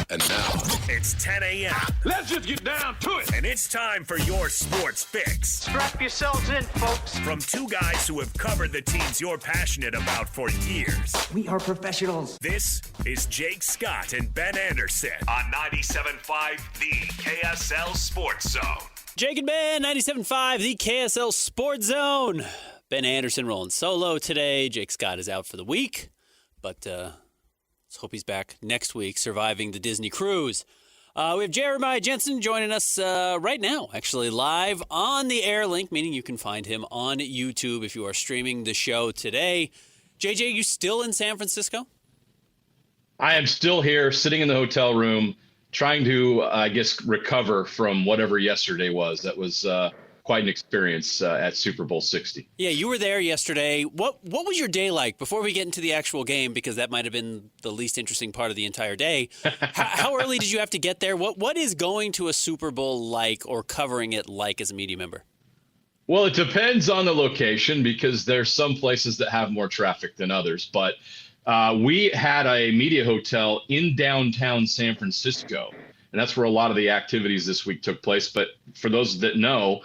And now, it's 10 a.m. Let's just get down to it. And it's time for your sports fix. Strap yourselves in, folks. From two guys who have covered the teams you're passionate about for years. We are professionals. This is Jake Scott and Ben Anderson on 97.5 The KSL Sports Zone. Jake and Ben, 97.5 The KSL Sports Zone. Ben Anderson rolling solo today. Jake Scott is out for the week, but let's hope he's back next week, surviving the Disney cruise. We have Jeremiah Jensen joining us right now, actually live on the Air Link, meaning you can find him on YouTube if you are streaming the show today. JJ, you still in San Francisco? I am still here, sitting in the hotel room, trying to, recover from whatever yesterday was. That was quite an experience at Super Bowl 60. Yeah, you were there yesterday. What was your day like before we get into the actual game? Because that might have been the least interesting part of the entire day. How early did you have to get there? What is going to a Super Bowl like, or covering it like, as a media member? Well, it depends on the location, because there's some places that have more traffic than others. But we had a media hotel in downtown San Francisco, and that's where a lot of the activities this week took place. But for those that know,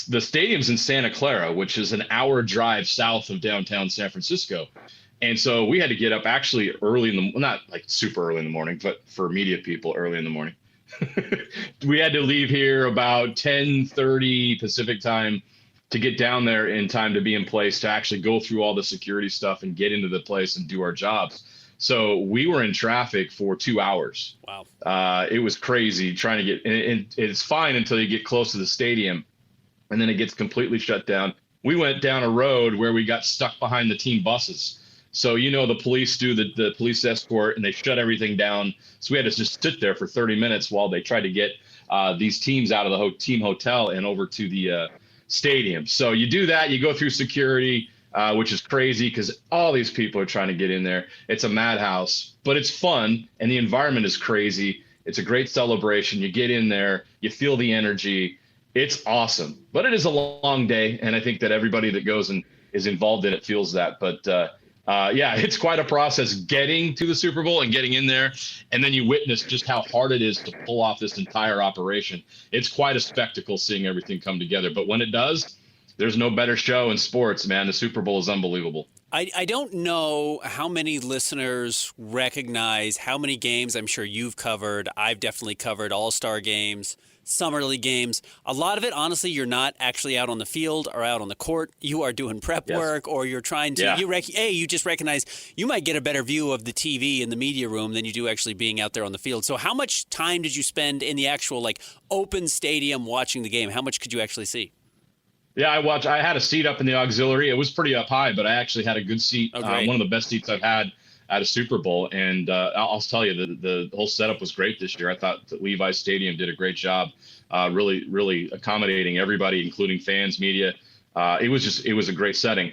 the stadium's in Santa Clara, which is an hour drive south of downtown San Francisco. And so we had to get up actually early not like super early in the morning, but for media people, early in the morning. We had to leave here about 10:30 Pacific time to get down there in time to be in place to actually go through all the security stuff and get into the place and do our jobs. So we were in traffic for 2 hours. Wow. It was crazy trying to get, and it's fine until you get close to the stadium, and then it gets completely shut down. We went down a road where we got stuck behind the team buses. So, the police do the police escort, and they shut everything down. So we had to just sit there for 30 minutes while they tried to get these teams out of the team hotel and over to the stadium. So you do that, you go through security, which is crazy because all these people are trying to get in there. It's a madhouse, but it's fun, and the environment is crazy. It's a great celebration. You get in there, you feel the energy. It's awesome, but it is a long day, and I think that everybody that goes and is involved in it feels that. But it's quite a process getting to the Super Bowl and getting in there, and then you witness just how hard it is to pull off this entire operation. It's quite a spectacle seeing everything come together, but when it does, there's no better show in sports, man. The Super Bowl is unbelievable. I don't know how many listeners recognize how many games I'm sure you've covered. I've definitely covered all-star games, summer league games. A lot of it, honestly, you're not actually out on the field or out on the court. You are doing prep work, or you're trying to, you just recognize you might get a better view of the TV in the media room than you do actually being out there on the field. So how much time did you spend in the actual open stadium watching the game? How much could you actually see? Yeah, I had a seat up in the auxiliary. It was pretty up high, but I actually had a good seat. One of the best seats I've had at a Super Bowl. And I'll tell you, the whole setup was great this year. I thought that Levi's Stadium did a great job, really, really accommodating everybody, including fans, media. It was a great setting.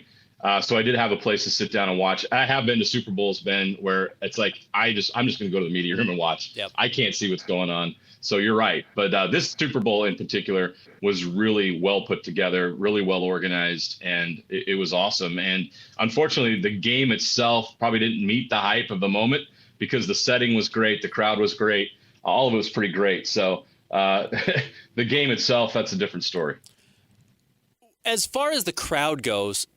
So I did have a place to sit down and watch. I have been to Super Bowls, Ben, where it's like I'm just going to go to the media room and watch. Yep. I can't see what's going on. So you're right. But this Super Bowl in particular was really well put together, really well organized, and it was awesome. And unfortunately, the game itself probably didn't meet the hype of the moment because the setting was great, the crowd was great, all of it was pretty great. So the game itself, that's a different story. As far as the crowd goes,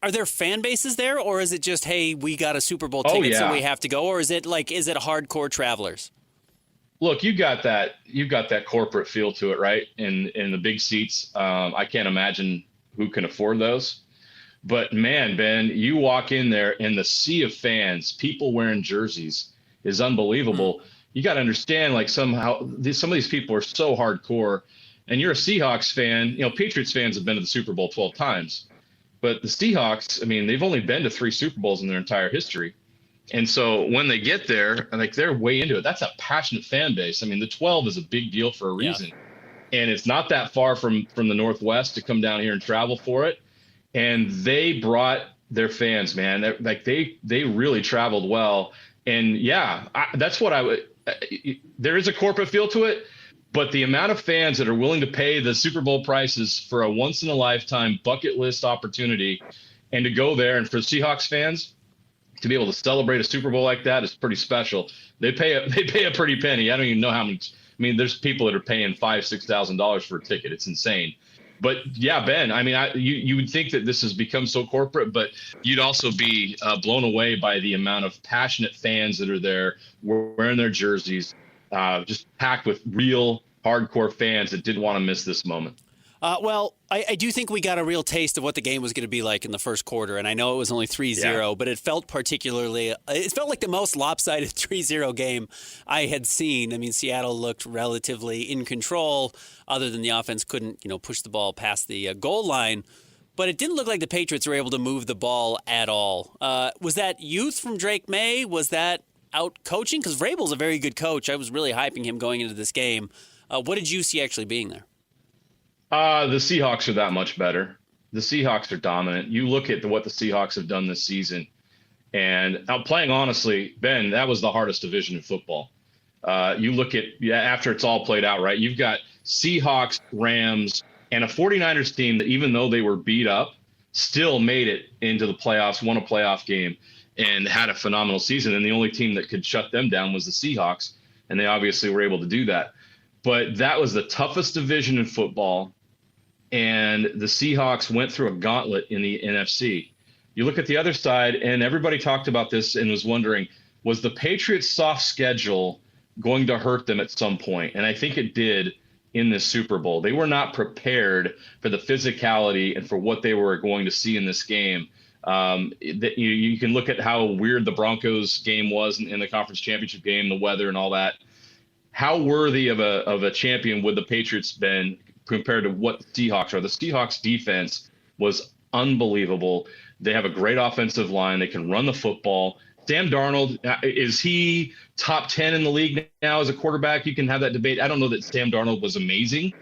are there fan bases there, or is it just, hey, we got a Super Bowl ticket, so we have to go, or is it hardcore travelers? Look, you've got that corporate feel to it, right? In the big seats. I can't imagine who can afford those. But man, Ben, you walk in there and the sea of fans, people wearing jerseys, is unbelievable. You got to understand, somehow some of these people are so hardcore. And you're a Seahawks fan. Patriots fans have been to the Super Bowl 12 times. But the Seahawks, they've only been to 3 Super Bowls in their entire history. And so when they get there, they're way into it. That's a passionate fan base. The 12 is a big deal for a reason. Yeah. And it's not that far from the Northwest to come down here and travel for it. And they brought their fans, man. They really traveled well. And that's what there is a corporate feel to it, but the amount of fans that are willing to pay the Super Bowl prices for a once in a lifetime bucket list opportunity and to go there, and for Seahawks fans, to be able to celebrate a Super Bowl like that is pretty special. They pay a pretty penny. I don't even know how much. I mean, there's people that are paying $5,000-$6,000 for a ticket. It's insane. But yeah, Ben, I mean, you would think that this has become so corporate, but you'd also be blown away by the amount of passionate fans that are there wearing their jerseys, just packed with real hardcore fans that didn't want to miss this moment. Well, I do think we got a real taste of what the game was going to be like in the first quarter, and I know it was only 3-0, but it felt like the most lopsided 3-0 game I had seen. I mean, Seattle looked relatively in control, other than the offense couldn't, push the ball past the goal line, but it didn't look like the Patriots were able to move the ball at all. Was that youth from Drake May? Was that out coaching? Because Vrabel's a very good coach. I was really hyping him going into this game. What did you see actually being there? The Seahawks are that much better. The Seahawks are dominant. You look at what the Seahawks have done this season, and playing honestly, Ben, that was the hardest division in football. You look at after it's all played out, right? You've got Seahawks, Rams, and a 49ers team that, even though they were beat up, still made it into the playoffs, won a playoff game, and had a phenomenal season. And the only team that could shut them down was the Seahawks, and they obviously were able to do that. But that was the toughest division in football. And the Seahawks went through a gauntlet in the NFC. You look at the other side, and everybody talked about this and was wondering, was the Patriots' soft schedule going to hurt them at some point? And I think it did in this Super Bowl. They were not prepared for the physicality and for what they were going to see in this game. You can look at how weird the Broncos game was in the conference championship game, the weather and all that. How worthy of a champion would the Patriots been compared to what the Seahawks are? The Seahawks defense was unbelievable. They have a great offensive line. They can run the football. Sam Darnold, is he top 10 in the league now as a quarterback? You can have that debate. I don't know that Sam Darnold was amazing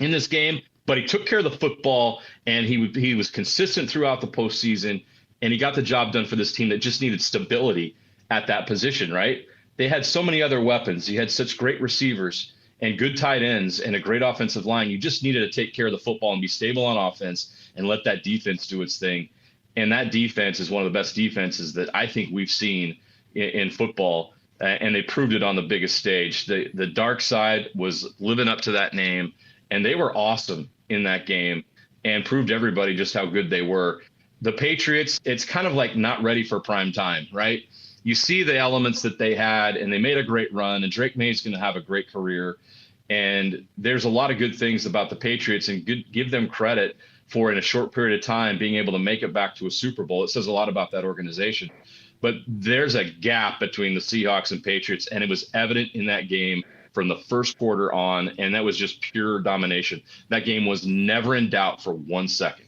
in this game, but he took care of the football, and he was consistent throughout the postseason, and he got the job done for this team that just needed stability at that position, right? They had so many other weapons. You had such great receivers and good tight ends and a great offensive line. You just needed to take care of the football and be stable on offense and let that defense do its thing. And that defense is one of the best defenses that I think we've seen in football. And they proved it on the biggest stage. The dark side was living up to that name, and they were awesome in that game and proved everybody just how good they were. The Patriots, it's kind of like not ready for prime time, right? You see the elements that they had, and they made a great run, and Drake May is going to have a great career. And there's a lot of good things about the Patriots, and give them credit for, in a short period of time, being able to make it back to a Super Bowl. It says a lot about that organization. But there's a gap between the Seahawks and Patriots, and it was evident in that game from the first quarter on, and that was just pure domination. That game was never in doubt for 1 second.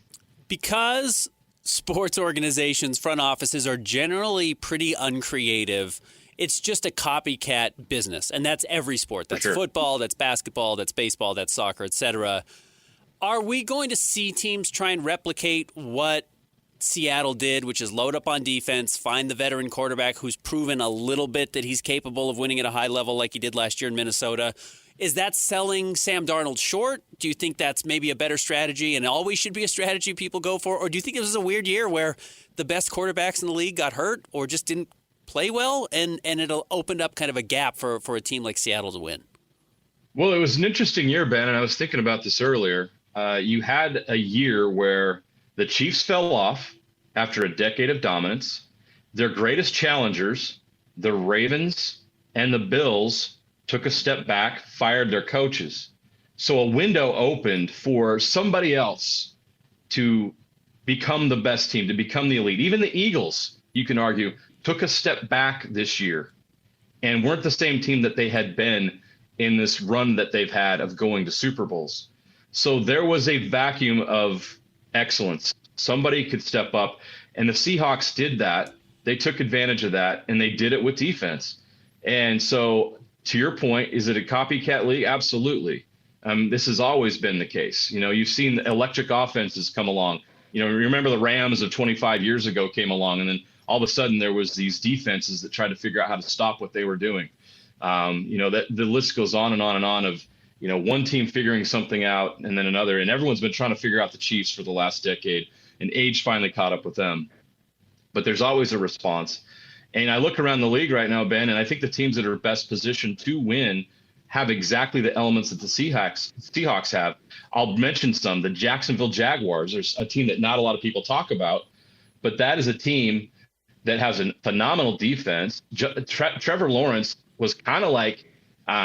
Because sports organizations, front offices are generally pretty uncreative, it's just a copycat business, and that's every sport. That's football, that's basketball, that's baseball, that's soccer, etc. Are we going to see teams try and replicate what Seattle did, which is load up on defense, find the veteran quarterback who's proven a little bit that he's capable of winning at a high level like he did last year in Minnesota? Is that selling Sam Darnold short? Do you think that's maybe a better strategy and always should be a strategy people go for? Or do you think it was a weird year where the best quarterbacks in the league got hurt or just didn't play well, and it'll open up kind of a gap for a team like Seattle to win? Well, it was an interesting year, Ben, and I was thinking about this earlier. You had a year where the Chiefs fell off after a decade of dominance. Their greatest challengers, the Ravens and the Bills, took a step back, fired their coaches. So a window opened for somebody else to become the best team, to become the elite. Even the Eagles, you can argue, took a step back this year and weren't the same team that they had been in this run that they've had of going to Super Bowls. So there was a vacuum of excellence. Somebody could step up, and the Seahawks did that. They took advantage of that, and they did it with defense. And so, to your point, is it a copycat league? Absolutely. This has always been the case. You know, you've seen electric offenses come along. You know, remember the Rams of 25 years ago came along, and then all of a sudden there was these defenses that tried to figure out how to stop what they were doing. You know, that the list goes on and on and on of, you know, one team figuring something out and then another. And everyone's been trying to figure out the Chiefs for the last decade, and age finally caught up with them. but there's always a response. And I look around the league right now, Ben, and I think the teams that are best positioned to win have exactly the elements that the Seahawks have. I'll mention some. The Jacksonville Jaguars. There's a team that not a lot of people talk about, but that is a team that has a phenomenal defense. Trevor Lawrence was kind of like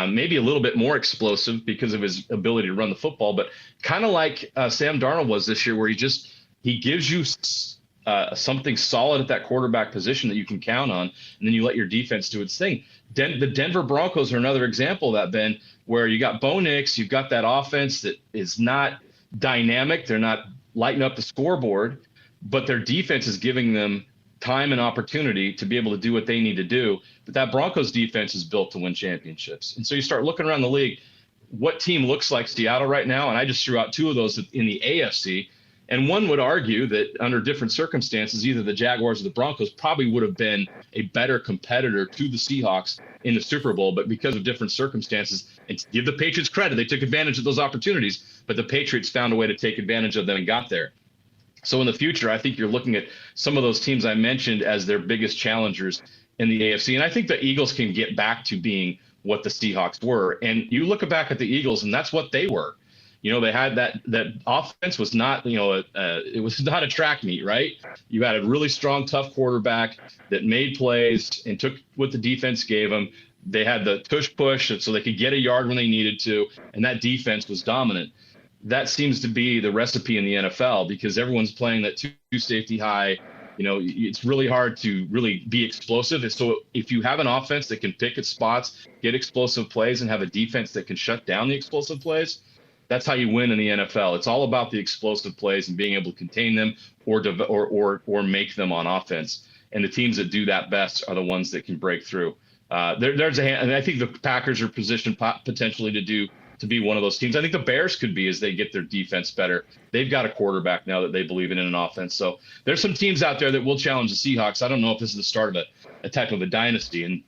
maybe a little bit more explosive because of his ability to run the football, but kind of like Sam Darnold was this year, where he gives you something solid at that quarterback position that you can count on, and then you let your defense do its thing. The Denver Broncos are another example of that, Ben, where you got Bo Nix, you've got that offense that is not dynamic. They're not lighting up the scoreboard, but their defense is giving them time and opportunity to be able to do what they need to do. But that Broncos defense is built to win championships. And so you start looking around the league, what team looks like Seattle right now? And I just threw out two of those in the AFC. And one would argue that under different circumstances, either the Jaguars or the Broncos probably would have been a better competitor to the Seahawks in the Super Bowl. But because of different circumstances, and to give the Patriots credit, they took advantage of those opportunities, but the Patriots found a way to take advantage of them and got there. So in the future, I think you're looking at some of those teams I mentioned as their biggest challengers in the AFC. And I think the Eagles can get back to being what the Seahawks were. And you look back at the Eagles, and that's what they were. You know, they had that offense was not, it was not a track meet, right? You had a really strong, tough quarterback that made plays and took what the defense gave them. They had the push so they could get a yard when they needed to, and that defense was dominant. That seems to be the recipe in the NFL because everyone's playing that two safety high. You know, it's really hard to really be explosive. And so if you have an offense that can pick its spots, get explosive plays, and have a defense that can shut down the explosive plays, that's how you win in the NFL. It's all about the explosive plays and being able to contain them or make them on offense. And the teams that do that best are the ones that can break through. There's and I think the Packers are positioned potentially to be one of those teams. I think the Bears could be as they get their defense better. They've got a quarterback now that they believe in an offense. So there's some teams out there that will challenge the Seahawks. I don't know if this is the start of a type of a dynasty, and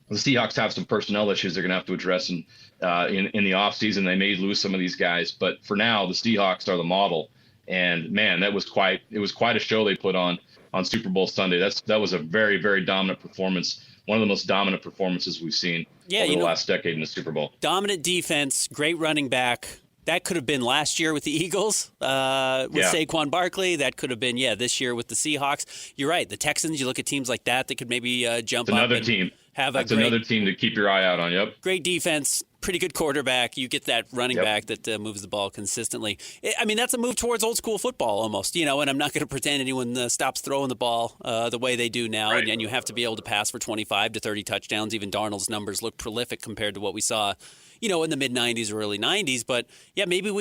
the Seahawks have some personnel issues they're going to have to address in the offseason. They may lose some of these guys, but for now, the Seahawks are the model. And man, it was quite a show they put on Super Bowl Sunday. That was a very, very dominant performance. One of the most dominant performances we've seen over the last decade in the Super Bowl. Dominant defense, great running back. That could have been last year with the Eagles with Saquon Barkley. That could have been, this year with the Seahawks. You're right. The Texans, you look at teams like that could maybe jump up. Another team. That's another team to keep your eye out on, yep. Great defense, pretty good quarterback. You get that running back that moves the ball consistently. I mean, that's a move towards old school football almost, and I'm not going to pretend anyone stops throwing the ball the way they do now. Right. And you have to be able to pass for 25 to 30 touchdowns. Even Darnold's numbers look prolific compared to what we saw, in the mid-'90s or early '90s. But, maybe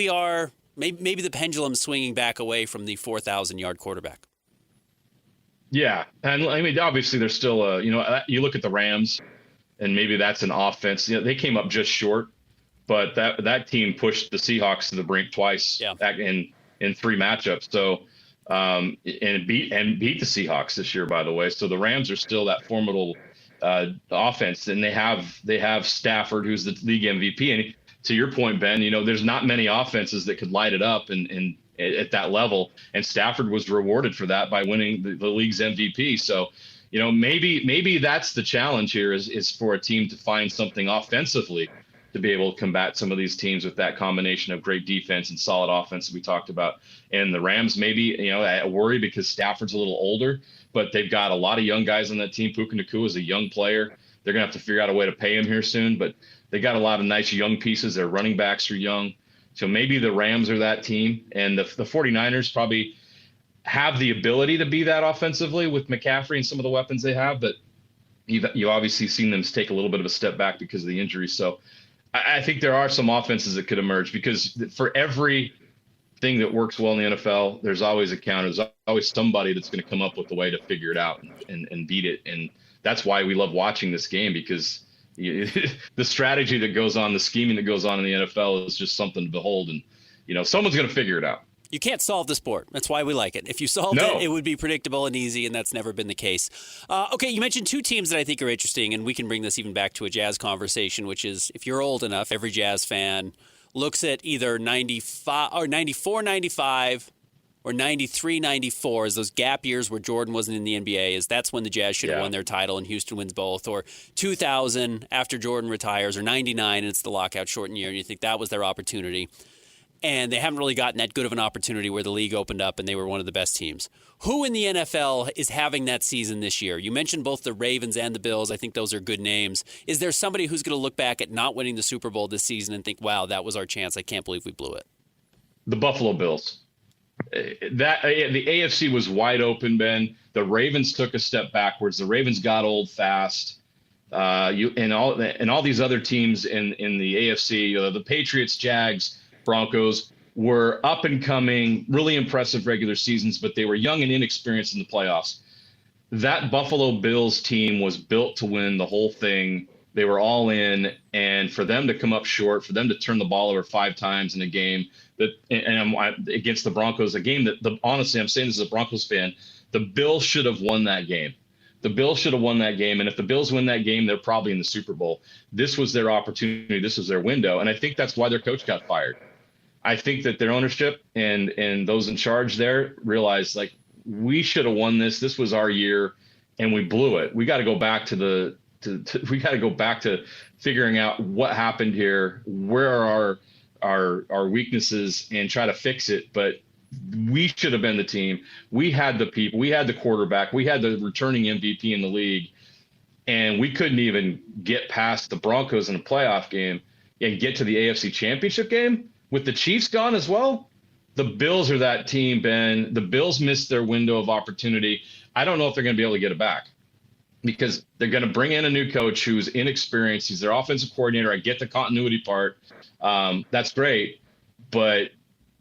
maybe the pendulum's swinging back away from the 4,000-yard quarterback. Yeah, and I mean, obviously, there's still you look at the Rams, and maybe that's an offense. They came up just short, but that team pushed the Seahawks to the brink twice back in 3 matchups. So, and beat the Seahawks this year, by the way. So the Rams are still that formidable offense, and they have Stafford, who's the league MVP. And to your point, Ben, there's not many offenses that could light it up and at that level, and Stafford was rewarded for that by winning the league's MVP. So, maybe that's the challenge here is for a team to find something offensively to be able to combat some of these teams with that combination of great defense and solid offense that we talked about. And the Rams maybe, I worry because Stafford's a little older, but they've got a lot of young guys on that team. Puka Nacua is a young player. They're going to have to figure out a way to pay him here soon, but they got a lot of nice young pieces. Their running backs are young. So maybe the Rams are that team, and the 49ers probably have the ability to be that offensively with McCaffrey and some of the weapons they have, but you've obviously seen them take a little bit of a step back because of the injuries. So I think there are some offenses that could emerge because for every thing that works well in the NFL, there's always a counter. There's always somebody that's going to come up with a way to figure it out and beat it. And that's why we love watching this game, because the strategy that goes on, the scheming that goes on in the NFL is just something to behold. And, someone's going to figure it out. You can't solve the sport. That's why we like it. If you solved it, it would be predictable and easy, and that's never been the case. Okay, you mentioned 2 teams that I think are interesting, and we can bring this even back to a Jazz conversation, which is if you're old enough, every Jazz fan looks at either 94, 95, or 93, 94, is those gap years where Jordan wasn't in the NBA, is that's when the Jazz should have won their title and Houston wins both, or 2000 after Jordan retires, or 99 and it's the lockout shortened year and you think that was their opportunity. And they haven't really gotten that good of an opportunity where the league opened up and they were one of the best teams. Who in the NFL is having that season this year? You mentioned both the Ravens and the Bills. I think those are good names. Is there somebody who's going to look back at not winning the Super Bowl this season and think, wow, that was our chance. I can't believe we blew it? The Buffalo Bills. The AFC was wide open, Ben. The Ravens took a step backwards. The Ravens got old fast. And all these other teams in the AFC, the Patriots, Jags, Broncos were up and coming, really impressive regular seasons, but they were young and inexperienced in the playoffs. That Buffalo Bills team was built to win the whole thing. They were all in, and for them to come up short, for them to turn the ball over 5 times in a game against the Broncos, a game that honestly, I'm saying this as a Broncos fan, the Bills should have won that game. The Bills should have won that game. And if the Bills win that game, they're probably in the Super Bowl. This was their opportunity. This was their window. And I think that's why their coach got fired. I think that their ownership and those in charge there realized, like, we should have won this. This was our year, and we blew it. We got to go back to we got to go back to figuring out what happened here, where are our weaknesses, and try to fix it. But we should have been the team. We had the people. We had the quarterback. We had the returning MVP in the league, and we couldn't even get past the Broncos in a playoff game and get to the AFC Championship game with the Chiefs gone as well. The Bills are that team, Ben. The Bills missed their window of opportunity. I don't know if they're going to be able to get it back because they're going to bring in a new coach who's inexperienced. He's their offensive coordinator. I get the continuity part. That's great, but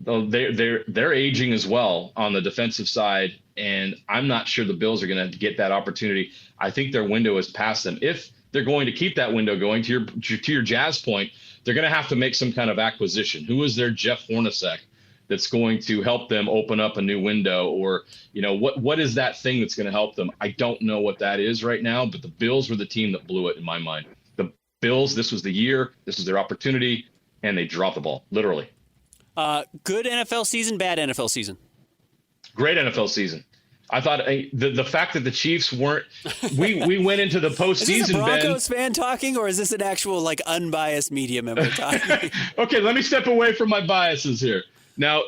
they're aging as well on the defensive side, and I'm not sure the Bills are going to get that opportunity. I think their window is past them. If they're going to keep that window going, to your Jazz point, they're going to have to make some kind of acquisition. Who is their Jeff Hornacek that's going to help them open up a new window? Or, what is that thing that's going to help them? I don't know what that is right now, but the Bills were the team that blew it in my mind. The Bills, this was the year, this was their opportunity, and they dropped the ball, literally. Good NFL season, bad NFL season? Great NFL season. I thought the fact that the Chiefs weren't, we went into the postseason. Is this a Broncos fan talking, or is this an actual unbiased media member talking? Okay, let me step away from my biases here. Now,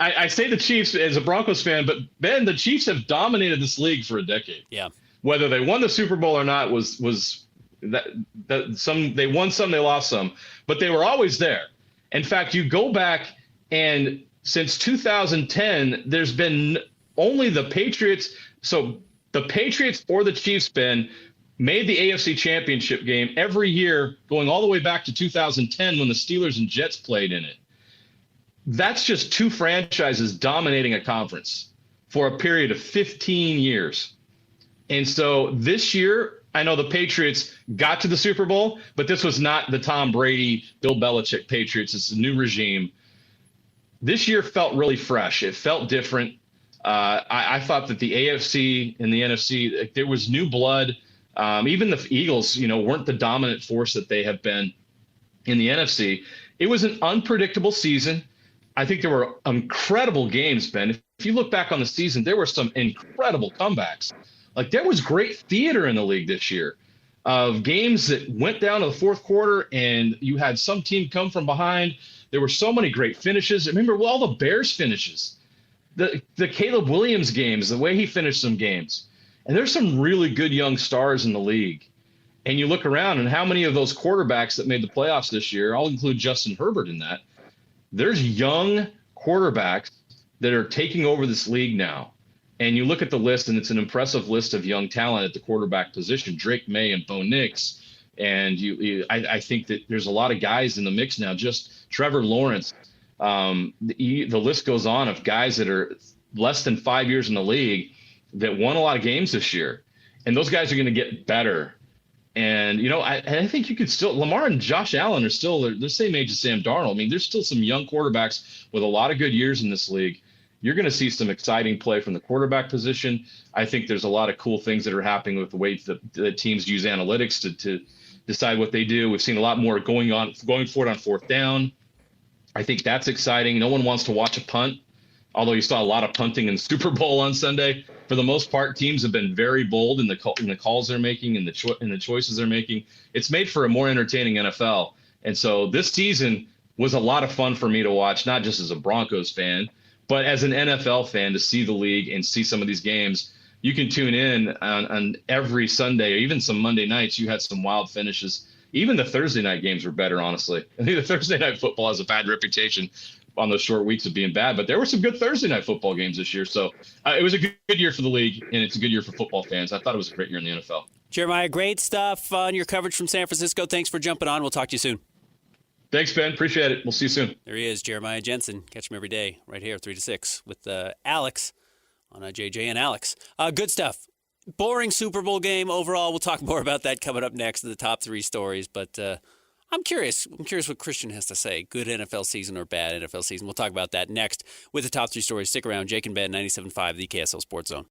I say the Chiefs as a Broncos fan, but Ben, the Chiefs have dominated this league for a decade. Yeah. Whether they won the Super Bowl or not was that some they won some, they lost some, but they were always there. In fact, you go back and since 2010, there's been only the Patriots. So the Patriots or the Chiefs, Ben, made the AFC Championship game every year, going all the way back to 2010 when the Steelers and Jets played in it. That's just 2 franchises dominating a conference for a period of 15 years. And so this year, I know the Patriots got to the Super Bowl, but this was not the Tom Brady, Bill Belichick Patriots. It's a new regime. This year felt really fresh. It felt different. I thought that the AFC and the NFC, there was new blood. Even the Eagles, weren't the dominant force that they have been in the NFC. It was an unpredictable season. I think there were incredible games, Ben. If you look back on the season, there were some incredible comebacks. There was great theater in the league this year of games that went down to the fourth quarter and you had some team come from behind. There were so many great finishes. Remember all the Bears finishes, the Caleb Williams games, the way he finished some games. And there's some really good young stars in the league. And you look around and how many of those quarterbacks that made the playoffs this year, I'll include Justin Herbert in that. There's young quarterbacks that are taking over this league now. And you look at the list, and it's an impressive list of young talent at the quarterback position, Drake May and Bo Nix. And I think that there's a lot of guys in the mix now, just Trevor Lawrence. The list goes on of guys that are less than 5 years in the league that won a lot of games this year. And those guys are going to get better. And, I think you could still – Lamar and Josh Allen are still the same age as Sam Darnold. I mean, there's still some young quarterbacks with a lot of good years in this league. You're going to see some exciting play from the quarterback position. I think there's a lot of cool things that are happening with the way that teams use analytics to decide what they do. We've seen a lot more going for it on fourth down. I think that's exciting. No one wants to watch a punt although you saw a lot of punting in the Super Bowl on Sunday. For the most part, teams have been very bold in the calls they're making and the choices they're making. It's made for a more entertaining NFL. And so this season was a lot of fun for me to watch, not just as a Broncos fan, but as an NFL fan to see the league and see some of these games. You can tune in on every Sunday or even some Monday nights. You had some wild finishes. Even the Thursday night games were better, honestly. I think the Thursday night football has a bad reputation on those short weeks of being bad, but there were some good Thursday night football games this year. So it was a good year for the league, and it's a good year for football fans. I thought it was a great year in the NFL. Jeremiah, great stuff on your coverage from San Francisco. Thanks for jumping on. We'll talk to you soon. Thanks, Ben. Appreciate it. We'll see you soon. There he is, Jeremiah Jensen. Catch him every day right here, 3 to 6 with Alex on JJ and Alex. Good stuff. Boring Super Bowl game overall. We'll talk more about that coming up next in the top 3 stories. But I'm curious. I'm curious what Christian has to say. Good NFL season or bad NFL season. We'll talk about that next with the top 3 stories. Stick around. Jake and Ben, 97.5, the KSL Sports Zone.